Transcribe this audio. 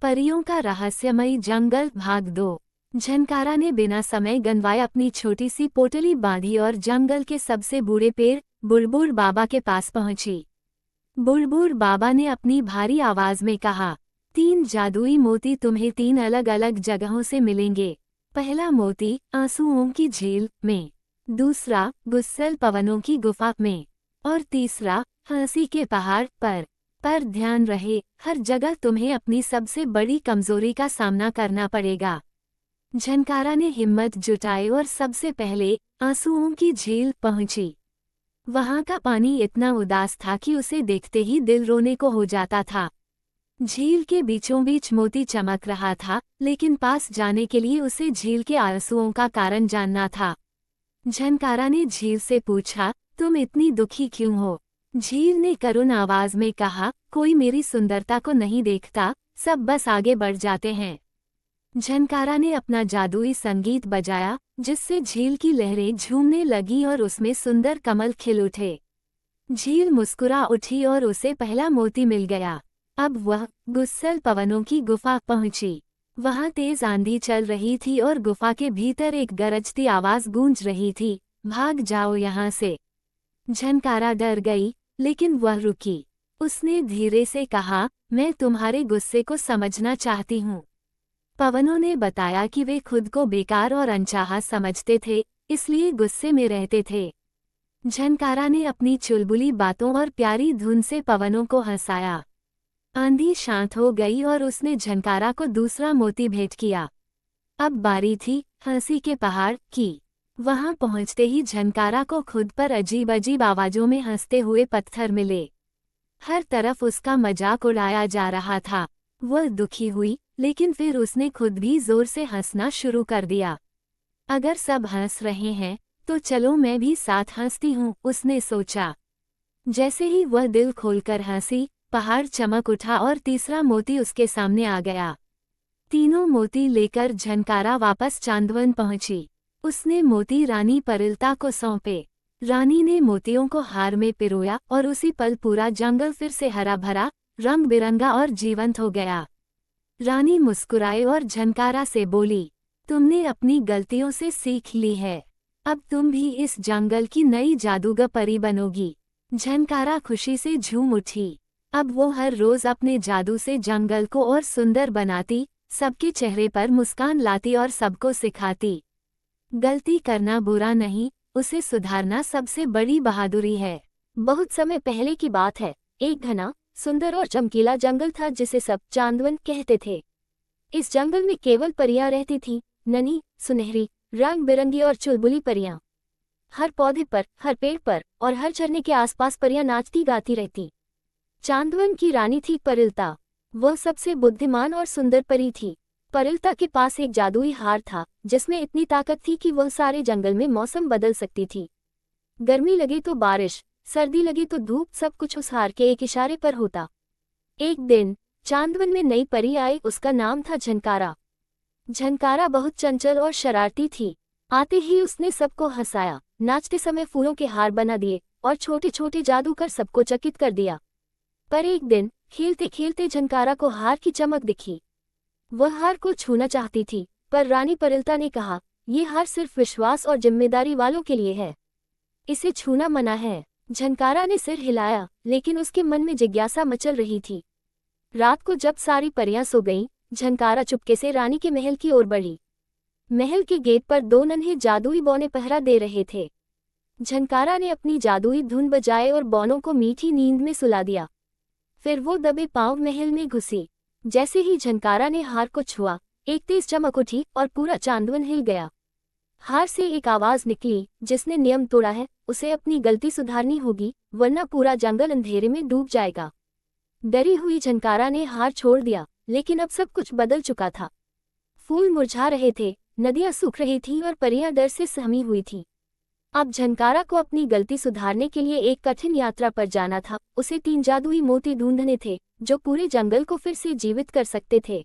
परियों का रहस्यमयी जंगल भाग 2। झनकारा ने बिना समय गंवाए अपनी छोटी सी पोटली बांधी और जंगल के सबसे बूढ़े पेड़ बुलबुल बाबा के पास पहुंची। बुलबुल बाबा ने अपनी भारी आवाज में कहा, 3 जादुई मोती तुम्हें 3 अलग अलग जगहों से मिलेंगे। पहला मोती आंसुओं की झील में, दूसरा गुस्सैल पवनों की गुफा में, और तीसरा हंसी के पहाड़ पर ध्यान रहे, हर जगह तुम्हें अपनी सबसे बड़ी कमजोरी का सामना करना पड़ेगा। झनकारा ने हिम्मत जुटाई और सबसे पहले आंसुओं की झील पहुंची। वहां का पानी इतना उदास था कि उसे देखते ही दिल रोने को हो जाता था। झील के बीचों बीच मोती चमक रहा था, लेकिन पास जाने के लिए उसे झील के आंसुओं का कारण जानना था। झनकारा ने झील से पूछा, तुम इतनी दुखी क्यों हो? झील ने करुण आवाज में कहा, कोई मेरी सुंदरता को नहीं देखता, सब बस आगे बढ़ जाते हैं। झनकारा ने अपना जादुई संगीत बजाया, जिससे झील की लहरें झूमने लगी और उसमें सुंदर कमल खिल उठे। झील मुस्कुरा उठी और उसे पहला मोती मिल गया। अब वह गुस्सैल पवनों की गुफा पहुंची। वहां तेज आंधी चल रही थी और गुफा के भीतर एक गरजती आवाज गूंज रही थी, भाग जाओ यहाँ से। झनकारा डर गई, लेकिन वह रुकी। उसने धीरे से कहा, मैं तुम्हारे गुस्से को समझना चाहती हूँ। पवनों ने बताया कि वे खुद को बेकार और अनचाहा समझते थे, इसलिए गुस्से में रहते थे। झनकारा ने अपनी चुलबुली बातों और प्यारी धुन से पवनों को हंसाया। आंधी शांत हो गई और उसने झनकारा को दूसरा मोती भेंट किया। अब बारी थी हंसी के पहाड़ की। वहां पहुंचते ही झनकारा को खुद पर अजीब अजीब आवाजों में हंसते हुए पत्थर मिले। हर तरफ उसका मजाक उड़ाया जा रहा था। वह दुखी हुई, लेकिन फिर उसने खुद भी जोर से हंसना शुरू कर दिया। अगर सब हंस रहे हैं, तो चलो मैं भी साथ हंसती हूँ, उसने सोचा। जैसे ही वह दिल खोलकर हंसी, पहाड़ चमक उठा और तीसरा मोती उसके सामने आ गया। तीनों मोती लेकर झनकारा वापस चांदवन पहुंची। उसने मोती रानी परिलता को सौंपे। रानी ने मोतियों को हार में पिरोया और उसी पल पूरा जंगल फिर से हरा भरा, रंग बिरंगा और जीवंत हो गया। रानी मुस्कुराई और झनकारा से बोली, तुमने अपनी गलतियों से सीख ली है। अब तुम भी इस जंगल की नई जादूगर परी बनोगी। झनकारा खुशी से झूम उठी। अब वो हर रोज अपने जादू से जंगल को और सुंदर बनाती, सबके चेहरे पर मुस्कान लाती और सबको सिखाती, गलती करना बुरा नहीं, उसे सुधारना सबसे बड़ी बहादुरी है। बहुत समय पहले की बात है। एक घना, सुंदर और चमकीला जंगल था जिसे सब चांदवन कहते थे। इस जंगल में केवल परियां रहती थीं, नन्ही, सुनहरी, रंग बिरंगी और चुलबुली परियां। हर पौधे पर, हर पेड़ पर और हर झरने के आसपास परियां नाचती गाती रहती। चांदवन की रानी थी परिलता। वह सबसे बुद्धिमान और सुंदर परी थी। परिलता के पास एक जादुई हार था, जिसमें इतनी ताकत थी कि वह सारे जंगल में मौसम बदल सकती थी। गर्मी लगे तो बारिश, सर्दी लगे तो धूप, सब कुछ उस हार के एक इशारे पर होता। एक दिन चांदवन में नई परी आई, उसका नाम था झनकारा। झनकारा बहुत चंचल और शरारती थी। आते ही उसने सबको हंसाया, नाचते समय फूलों के हार बना दिए और छोटे छोटे जादू कर सबको चकित कर दिया। पर एक दिन खेलते खेलते झनकारा को हार की चमक दिखी। वह हार को छूना चाहती थी, पर रानी परिलता ने कहा, यह हार सिर्फ विश्वास और जिम्मेदारी वालों के लिए है, इसे छूना मना है। झनकारा ने सिर हिलाया, लेकिन उसके मन में जिज्ञासा मचल रही थी। रात को जब सारी परियां सो गईं, झनकारा चुपके से रानी के महल की ओर बढ़ी। महल के गेट पर 2 नन्हे जादुई बौने पहरा दे रहे थे। झनकारा ने अपनी जादुई धुन बजाए और बौनों को मीठी नींद में सुला दिया। फिर वो दबे पांव महल में घुसी। जैसे ही झनकारा ने हार को छुआ, एक तेज चमक उठी और पूरा चांदवन हिल गया। हार से एक आवाज निकली, जिसने नियम तोड़ा है, उसे अपनी गलती सुधारनी होगी, वरना पूरा जंगल अंधेरे में डूब जाएगा। डरी हुई झनकारा ने हार छोड़ दिया, लेकिन अब सब कुछ बदल चुका था। फूल मुरझा रहे थे, नदियां सूख रही थीं और परियां डर से सहमी हुई थीं। अब झनकारा को अपनी गलती सुधारने के लिए एक कठिन यात्रा पर जाना था। उसे 3 जादुई मोती ढूंढने थे, जो पूरे जंगल को फिर से जीवित कर सकते थे।